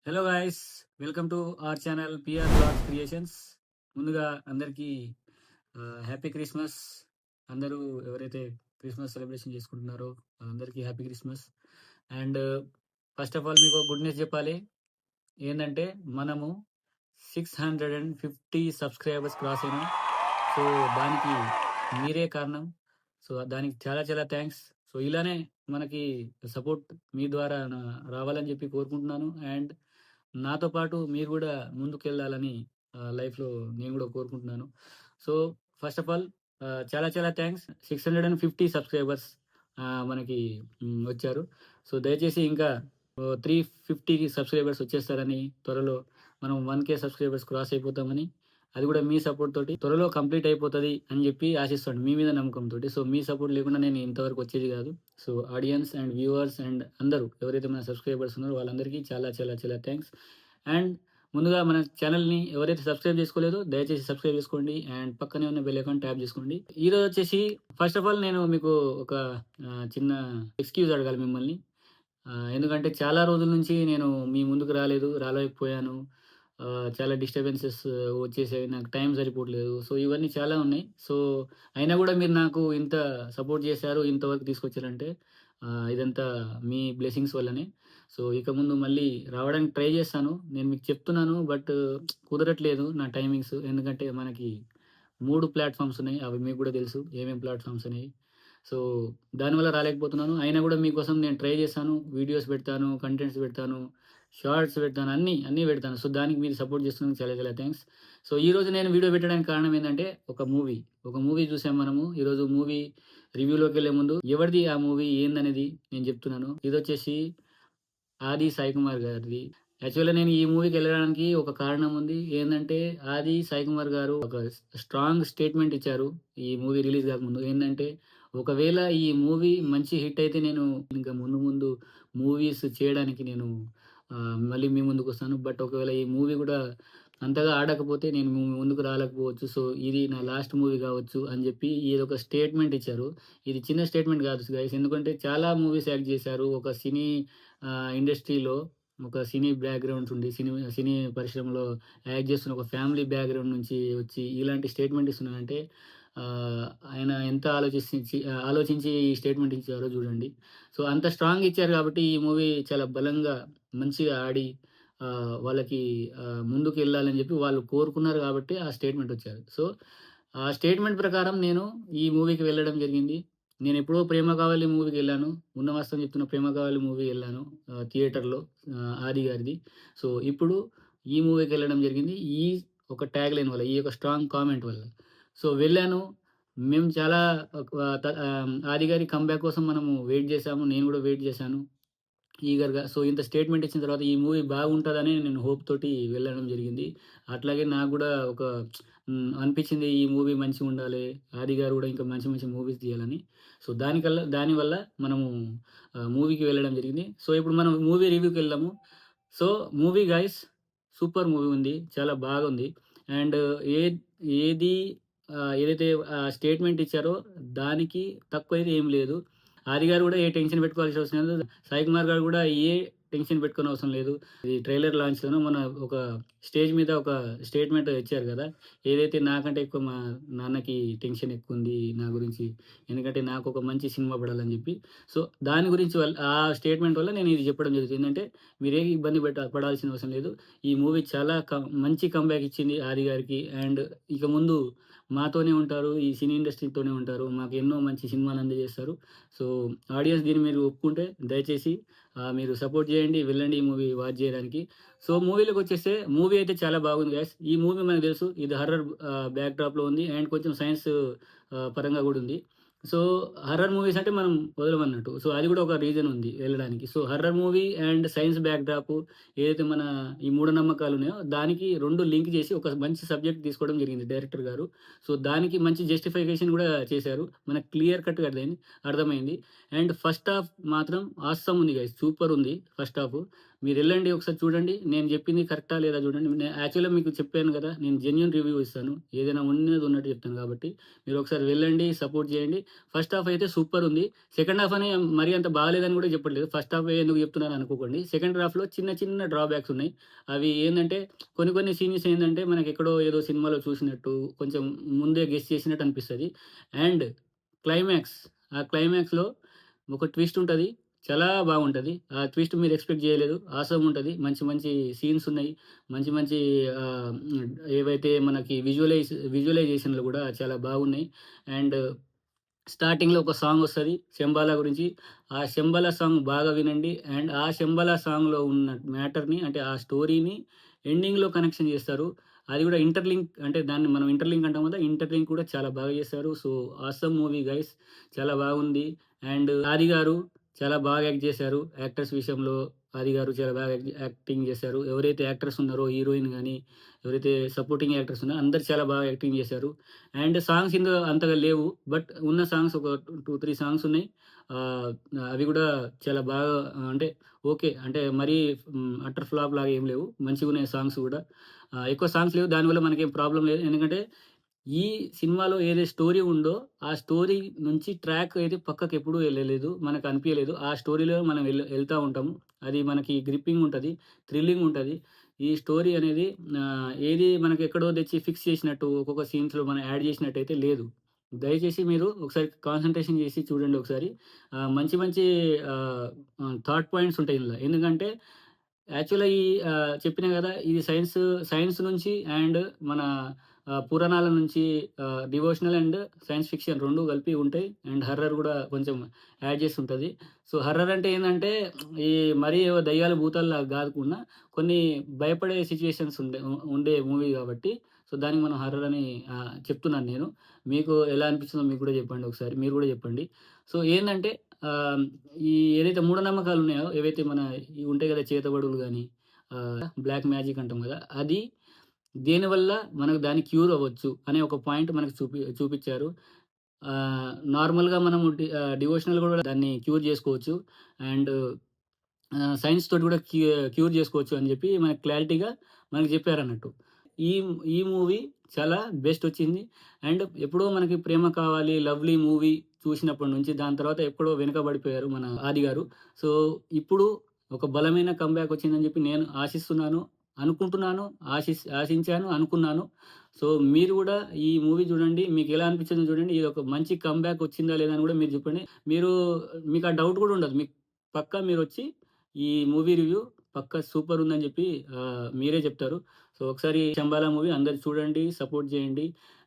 Hello guys, welcome to our channel PR blogs creations. ముందుగా అందరికీ happy Christmas. అందరూ ఎవరైతే క్రిస్మస్ సెలబ్రేషన్ చేసుకుంటున్నారో అందరికీ happy Christmas. And first of all మీకు గుడ్ న్యూస్ చెప్పాలి. ఏంటంటే మనము 650 సబ్స్క్రైబర్స్ క్రాస్ అయినాం. సో దానికి మీరే కారణం. సో దానికి చాలా చాలా థ్యాంక్స్. సో ఇలానే మనకి సపోర్ట్ మీ ద్వారా రావాలని చెప్పి కోరుకుంటున్నాను. అండ్ నాతో పాటు మీరు కూడా ముందుకెళ్ళాలని లైఫ్లో నేను కూడా కోరుకుంటున్నాను. సో ఫస్ట్ ఆఫ్ ఆల్ చాలా చాలా థ్యాంక్స్. 650 సబ్స్క్రైబర్స్ మనకి వచ్చారు. సో దయచేసి ఇంకా 350 సబ్స్క్రైబర్స్ వచ్చేస్తారని, త్వరలో మనం 1K సబ్స్క్రైబర్స్ క్రాస్ అయిపోతామని, అది కూడా మీ సపోర్ట్ తోటి త్వరలో కంప్లీట్ అయిపోతుంది అని చెప్పి ఆశిస్తాను, మీ మీద నమ్మకంతో. సో మీ సపోర్ట్ లేకుండా నేను ఇంతవరకు వచ్చేది కాదు. So audience and viewers and అందరూ ఎవరైతే మన సబ్స్క్రైబర్స్ ఉన్నారో వాళ్ళందరికీ చాలా చాలా చాలా థ్యాంక్స్. అండ్ ముందుగా మన ఛానల్ని ఎవరైతే సబ్స్క్రైబ్ చేసుకోలేదో దయచేసి సబ్స్క్రైబ్ చేసుకోండి అండ్ పక్కనే ఉన్న బెల్ ఐకాన్ ట్యాప్ చేసుకోండి. ఈరోజు వచ్చేసి ఫస్ట్ ఆఫ్ ఆల్ నేను మీకు ఒక చిన్న ఎక్స్క్యూజ్ అడగాలి మిమ్మల్ని. ఎందుకంటే చాలా రోజుల నుంచి నేను మీ ముందుకు రాలేకపోయాను. చాలా డిస్టర్బెన్సెస్ వచ్చేసాయి. నాకు టైం సరిపోవట్లేదు. సో ఇవన్నీ చాలా ఉన్నాయి. సో అయినా కూడా మీరు నాకు ఇంత సపోర్ట్ చేశారు, ఇంతవరకు తీసుకొచ్చారంటే ఇదంతా మీ బ్లెస్సింగ్స్ వల్లనే. సో ఇక ముందు మళ్ళీ రావడానికి ట్రై చేస్తాను. నేను మీకు చెప్తున్నాను, బట్ కుదరట్లేదు నా టైమింగ్స్. ఎందుకంటే మనకి 3 ప్లాట్‌ఫామ్స్ ఉన్నాయి. అవి మీకు కూడా తెలుసు ఏమేం ప్లాట్‌ఫామ్స్ అనేవి. సో దానివల్ల రాలేకపోతున్నాను. అయినా కూడా మీకోసం నేను ట్రై చేశాను. వీడియోస్ పెడతాను, కంటెంట్స్ పెడతాను, షార్ట్స్ పెడతాను, అన్నీ పెడతాను. సో దానికి మీరు సపోర్ట్ చేస్తున్నందుకు చాలా చాలా థ్యాంక్స్. సో ఈరోజు నేను వీడియో పెట్టడానికి కారణం ఏంటంటే ఒక మూవీ చూసాం మనము. ఈరోజు మూవీ రివ్యూలోకెళ్ళే ముందు ఎవరిది ఆ మూవీ ఏందనేది నేను చెప్తున్నాను. ఇదొచ్చేసి 'ఆది సాయి కుమార్' గారిది. యాక్చువల్‌గా నేను ఈ మూవీకెళ్ళడానికి ఒక కారణం ఉంది. ఏందంటే 'ఆది సాయి కుమార్' గారు ఒక స్ట్రాంగ్ స్టేట్మెంట్ ఇచ్చారు ఈ మూవీ రిలీజ్ కాకముందు. ఏందంటే, ఒకవేళ ఈ మూవీ మంచి హిట్ అయితే నేను ఇంకా ముందు ముందు మూవీస్ చేయడానికి నేను మళ్ళీ మీ ముందుకొస్తాను. బట్ ఒకవేళ ఈ మూవీ కూడా అంతగా ఆడకపోతే నేను మీ ముందుకు రాలేకపోవచ్చు. సో ఇది నా లాస్ట్ మూవీ కావచ్చు అని చెప్పి ఇదొక స్టేట్మెంట్ ఇచ్చారు. ఇది చిన్న స్టేట్మెంట్ కాదు గైస్. ఎందుకంటే చాలా మూవీస్ యాక్ట్ చేశారు. ఒక సినీ ఇండస్ట్రీలో ఒక సినీ బ్యాక్‌గ్రౌండ్స్ ఉండి, సినీ పరిశ్రమలో యాక్ట్ చేస్తున్న ఒక ఫ్యామిలీ బ్యాక్‌గ్రౌండ్ నుంచి వచ్చి ఇలాంటి స్టేట్మెంట్ ఇస్తున్నారంటే ఆయన ఎంత ఆలోచించి ఈ స్టేట్మెంట్ ఇచ్చారో చూడండి. సో అంత స్ట్రాంగ్ ఇచ్చారు కాబట్టి ఈ మూవీ చాలా బలంగా, మంచిగా ఆడి వాళ్ళకి ముందుకెళ్ళాలని చెప్పి వాళ్ళు కోరుకున్నారు కాబట్టి ఆ స్టేట్మెంట్ వచ్చారు. సో ఆ స్టేట్మెంట్ ప్రకారం నేను ఈ మూవీకి వెళ్ళడం జరిగింది. నేనెప్పుడో 'ప్రేమ కావాలి' మూవీకెళ్ళాను. ఉన్న వాస్తవం చెప్తున్నా, 'ప్రేమ కావాలి' మూవీ ఎళ్ళాను థియేటర్‌లో, 'ఆది' గారిది. సో ఇప్పుడు ఈ మూవీకెళ్ళడం జరిగింది. ఈ ఒక ట్యాగ్‌లైన్ వల్ల, ఈ యొక్క స్ట్రాంగ్ కామెంట్ వల్ల. సో వెళ్ళాను. మేము చాలా 'ఆది' గారి కమ్‌బ్యాక్ కోసం మనము వెయిట్ జేసాము. నేను గూడా వెయిట్ జేశాను ఈగర్‌గా. సో ఇంత స్టేట్మెంట్ ఇచ్చిన తర్వాత ఈ మూవీ బాగుంటదని నేను హోప్ తోటి వెళ్ళడం జరిగింది. అట్లాగే నాకు గూడా ఒక అనిపించింది ఈ మూవీ మంచిగుండాలి. 'ఆది' గారు గూడా ఇంకా మంచి మంచి మూవీస్ తీయాలని. సో దానివల్ల మనము మూవీకి వెళ్ళడం జరిగింది. సో ఇప్పుడు మనం మూవీ రివ్యూకెళ్దాము. So movie guys, super movie ఉంది. చాలా బాగుంది. అండ్ ఏ ఏది ఏదైతే స్టేట్మెంట్ ఇచ్చారో దానికి తక్కువైతే ఏం లేదు. 'ఆది' గారు గూడా ఏ టెన్షన్ పెట్టుకోవాల్సిన అవసరం లేదు. 'సాయి కుమార్' గారు గూడా ఏ టెన్షన్ పెట్టుకోనవసరం లేదు. ఈ ట్రైలర్ లాంచ్‌లోనో మొన్న ఒక స్టేజ్ మీద ఒక స్టేట్మెంట్ ఇచ్చారు గదా! ఏదైతే నాకంటే ఎక్కువ మా నాన్నకి టెన్షన్ ఎక్కువుంది నా గురించి. ఎందుకంటే నాకొక మంచి సినిమా పడాలని జెప్పి. సో దాని గురించి ఆ స్టేట్మెంట్ వల్ల నేను ఇది చెప్పడం జరుగుతుంది. ఏందంటే మీరేం ఇబ్బంది పడాల్సిన అవసరం లేదు. ఈ మూవీ చాలా మంచి కమ్‌బ్యాక్ ఇచ్చింది 'ఆది' గారికి. అండ్ ఇక ముందు మాతోనే ఉంటారు. ఈ సినీ ఇండస్ట్రీతోనే ఉంటారు. మాకు ఎన్నో మంచి సినిమాలు అందజేస్తారు. సో ఆడియన్స్ దీన్ని మీరు ఒప్పుకుంటే దయచేసి మీరు సపోర్ట్ చేయండి. వెళ్ళండి ఈ మూవీ వాచ్ చేయడానికి. సో మూవీలోకొచ్చేస్తే మూవీ అయితే చాలా బాగుంది గైస్. ఈ మూవీ మనకు తెలుసు ఇది హర్రర్ బ్యాక్ డ్రాప్‌లో ఉంది. అండ్ కొంచెం సైన్స్ పరంగా గూడా ఉంది. సో హర్రర్ మూవీస్ అంటే మనం వదలమన్నట్టు. సో అది గూడా ఒక రీజన్ ఉంది వెళ్ళడానికి. So horror movie and science back drop ఏదైతే మన ఈ మూఢనమ్మకాలున్నాయో దానికి 2 లింక్ చేసి ఒక మంచి సబ్జెక్ట్ తీసుకోవడం జరిగింది డైరెక్టర్ గారు. సో దానికి మంచి జస్టిఫికేషన్ గూడా చేశారు. మనకు క్లియర్ కట్‌గా అర్థమైంది. అండ్ ఫస్ట్ హాఫ్ మాత్రం ఆసమ్ ఉంది గైస్. సూపర్ ఉంది ఫస్ట్ హాఫ్. మీరెళ్ళండి ఒకసారి చూడండి. నేను జెప్పింది కరెక్టా లేదా జూడండి. యాక్చువల్‌గా మీకు చెప్పాను గదా! నేను జెన్యూన్ రివ్యూ ఇస్తాను. ఏదైనా ఉన్నది ఉన్నట్టు చెప్తాను గాబట్టి, మీరొకసారి వెళ్ళండి, సపోర్ట్ జేయండి. ఫస్ట్ హాఫ్ అయితే సూపరుంది. సెకండ్ హాఫ్ అని మరీ అంత బాలేదని గూడా చెప్పట్లేదు. ఫస్ట్ హాఫే ఎందుకు చెప్తున్నాను అనుకోకండి. సెకండ్ హాఫ్‌లో చిన్న చిన్న డ్రాబ్యాక్స్ ఉన్నాయి. అవి ఏందంటే కొన్ని కొన్ని సీన్స్ ఏందంటే మనకెక్కడో ఏదో సినిమాలో చూసినట్టు, కొంచెం ముందే గెస్ చేసినట్టు అనిపిస్తది. అండ్ క్లైమాక్స్, ఆ క్లైమాక్స్‌లో ఒక ట్విస్ట్ ఉంటది. చాలా బాగుంటది. ఆ ట్విస్ట్ మీరు ఎక్స్‌పెక్ట్ జేయలేదు. ఆసమ్ ఉంటది. మంచి మంచి సీన్స్ ఉన్నాయి. మంచి మంచి ఏవైతే మనకి విజువలైజేషన్‌లు గూడా చాలా బాగున్నాయి. అండ్ స్టార్టింగ్‌లో ఒక సాంగొస్తది 'శంబాల' గురించి. ఆ 'శంబాల' సాంగ్ బాగా వినండి. అండ్ ఆ 'శంబాల' సాంగ్‌లో ఉన్న మ్యాటర్‌ని అంటే ఆ స్టోరీని ఎండింగ్‌లో కనెక్షన్ జేస్తారు. అది గూడా ఇంటర్‌లింక్ అంటే దాన్ని మనం ఇంటర్‌లింక్ అంటాం గదా! ఇంటర్‌లింక్ కూడా చాలా బాగా జేశారు. సో, ఆసమ్ మూవీ గైస్ చాలా బాగుంది. అండ్ 'ఆది' గారు చాలా బాగా యాక్ట్ జేశారు. యాక్టర్స్ విషయంలో 'ఆది' గారు చాలా బాగా యాక్టింగ్ జేశారు. ఎవరైతే యాక్టర్స్ ఉన్నారో హీరోయిన్ గాని, ఎవరైతే సపోర్టింగ్ యాక్టర్స్ ఉన్నారో అందరూ చాలా బాగా యాక్టింగ్ జేశారు. అండ్ సాంగ్స్ ఇందులో అంతగా లేవు. బట్ ఉన్న సాంగ్స్ ఒక 2, 3 సాంగ్స్ ఉన్నాయి. ఆహ్, అవి గూడా చాలా బాగా అంటే ఓకే. అంటే మరీ అటర్ ఫ్లాప్ లాగా ఏం లేవు. మంచిగున్నాయి సాంగ్స్ గూడా. ఎక్కువ సాంగ్స్ లేవు. దానివల్ల మనకేం ప్రాబ్లమ్ లేదు. ఎందుకంటే ఈ సినిమాలో ఏదైతే స్టోరీ ఉందో, ఆ స్టోరీ నుంచి ట్రాక్ అయితే పక్కకెప్పుడూ ఎళ్ళలేదు. మనకు అనిపియలేదు. ఆ స్టోరీలో మనం ఎళ్తా ఉంటాము. అది మనకి గ్రిప్పింగ్ ఉంటది. థ్రిల్లింగ్ ఉంటది. ఈ స్టోరీ అనేది ఏది మనకెక్కడో తెచ్చి ఫిక్స్ చేసినట్టు ఒక్కొక్క సీన్స్‌లో మనం యాడ్ చేసినట్టయితే లేదు. దయచేసి మీరు ఒకసారి కాన్సంట్రేషన్ చేసి చూడండి ఒకసారి. మంచి మంచి ఆహ్, ఆహ్, థాట్ పాయింట్స్ ఉంటాయి ఇందులో. ఎందుకంటే యాక్చువల్‌గా చెప్పినా గదా! ఇది సైన్స్ నుంచి అండ్ మన పురాణాల నుంచి డివోషనల్ అండ్ సైన్స్ ఫిక్షన్ 2 కలిపి ఉంటాయి. అండ్ హర్రర్ గూడా కొంచెం యాడ్ చేసి ఉంటది. సో, హర్రర్ అంటే ఏందంటే ఈ మరీ ఏవో దయ్యాలు, భూతాల్లాగా గాకుండా కొన్ని భయపడే సిట్యుయేషన్స్ ఉండే మూవీ గాబట్టి సో, దానికి మనం హర్రర్ అని చెప్తున్నాను నేను. మీకు ఎలా అనిపించిందో మీకు గూడా జెప్పండి ఒకసారి. మీరు గూడా జెప్పండి. సో, ఏందంటే ఆహ్, ఈ ఏదైతే మూఢనమ్మకాలున్నాయో, ఏవైతే మన ఇవి ఉంటాయి గదా! చేతబడులు గాని, బ్లాక్ మ్యాజిక్ అంటాం గదా! అది దేనివల్ల మనకు దాన్ని క్యూర్ అవ్వచ్చు అనే ఒక పాయింట్ మనకు చూపిచ్చారు. నార్మల్‌గా మనము డివోషనల్ గూడా దాన్ని క్యూర్ జేసుకోవచ్చు. అండ్ సైన్స్ తోటి గూడా క్యూర్ జేసుకోవచ్చు అని జెప్పి మనకు క్లారిటీగా మనకు జెప్పారన్నట్టు. ఈ ఈ మూవీ చాలా బెస్టొచ్చింది. అండ్ ఎప్పుడో మనకి 'ప్రేమ కావాలి', 'లవ్లీ' మూవీ చూసినప్పటి నుంచి దాని తర్వాత ఎక్కడో వెనకబడిపోయారు మన 'ఆది' గారు. సో, ఇప్పుడు ఒక బలమైన కమ్‌బ్యాక్ వచ్చిందని జెప్పి నేను ఆశిస్తున్నాను, అనుకుంటున్నాను, ఆశించాను, అనుకున్నాను. సో, మీరు గూడా ఈ మూవీ జూడండి. మీకెలా అనిపించిందో జూడండి. ఇదొక మంచి కమ్‌బ్యాక్ వచ్చిందా లేదా అని గూడా మీరు జెప్పండి. మీరు మీకు ఆ డౌట్ గూడా ఉండదు. మీకు పక్కా మీరొచ్చి ఈ మూవీ రివ్యూ పక్కా సూపరుందని జెప్పి మీరే జెప్తారు. సో, ఒకసారి 'శంబాల' మూవీ అందరూ చూడండి, సపోర్ట్ జేయండి.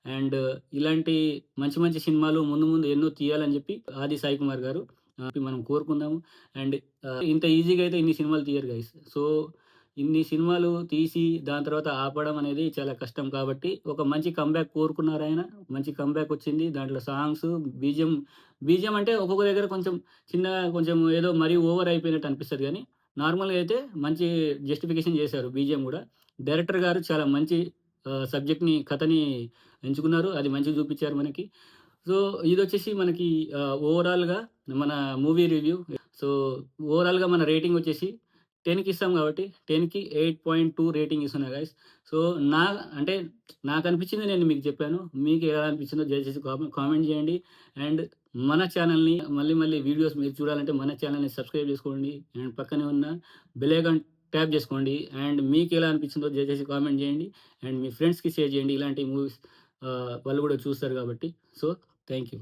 అండ్ ఇలాంటి మంచి మంచి సినిమాలు ముందు ముందు ఎన్నో తీయాలని జెప్పి 'ఆది సాయి కుమార్' గారు మనం కోరుకుందాము. అండ్ ఇంత ఈజీగా అయితే ఇన్ని సినిమాలు తీయరు గైస్. సో, ఇన్ని సినిమాలు తీసి దాని తర్వాత ఆపడం అనేది చాలా కష్టం కాబట్టి ఒక మంచి కమ్‌బ్యాక్ కోరుకున్నారాయన. మంచి కమ్‌బ్యాక్ వచ్చింది. దాంట్లో సాంగ్స్, బీజీఎం, బీజీఎం అంటే ఒక్కొక్క దగ్గర కొంచెం చిన్నగా కొంచెం ఏదో మరీ ఓవర్ అయిపోయినట్టు అనిపిస్తది గానీ, నార్మల్‌గా అయితే మంచి జస్టిఫికేషన్ చేశారు బీజీఎం గూడా. డైరెక్టర్ గారు చాలా మంచి సబ్జెక్ట్‌ని, కథని ఎంచుకున్నారు. అది మంచిగా చూపిచ్చారు మనకి. సో, ఇదొచ్చేసి మనకి ఓవరాల్‌గా మన మూవీ రివ్యూ. సో, ఓవరాల్‌గా మన రేటింగ్ వచ్చేసి 10కి ఇస్తాం కాబట్టి 10కి 8.2 రేటింగ్ ఇస్తున్నా గైస్. సో, నా అంటే నాకనిపించింది నేను మీకు చెప్పాను. మీకు ఎలా అనిపించిందో దయచేసి కామెంట్ చేయండి. అండ్ మన ఛానెల్‌ని మళ్ళీ మళ్ళీ వీడియోస్ మీరు చూడాలంటే మన ఛానెల్‌ని సబ్స్క్రైబ్ చేసుకోండి. అండ్ పక్కనే ఉన్న బెల్ ఐకాన్ ట్యాప్ చేసుకోండి. అండ్ మీకెలా అనిపించిందో దయచేసి కామెంట్ చేయండి. అండ్ మీ ఫ్రెండ్స్‌కి షేర్ చేయండి. ఇలాంటి మూవీస్ వాళ్ళు గూడా చూస్తారు కాబట్టి. So, thank you.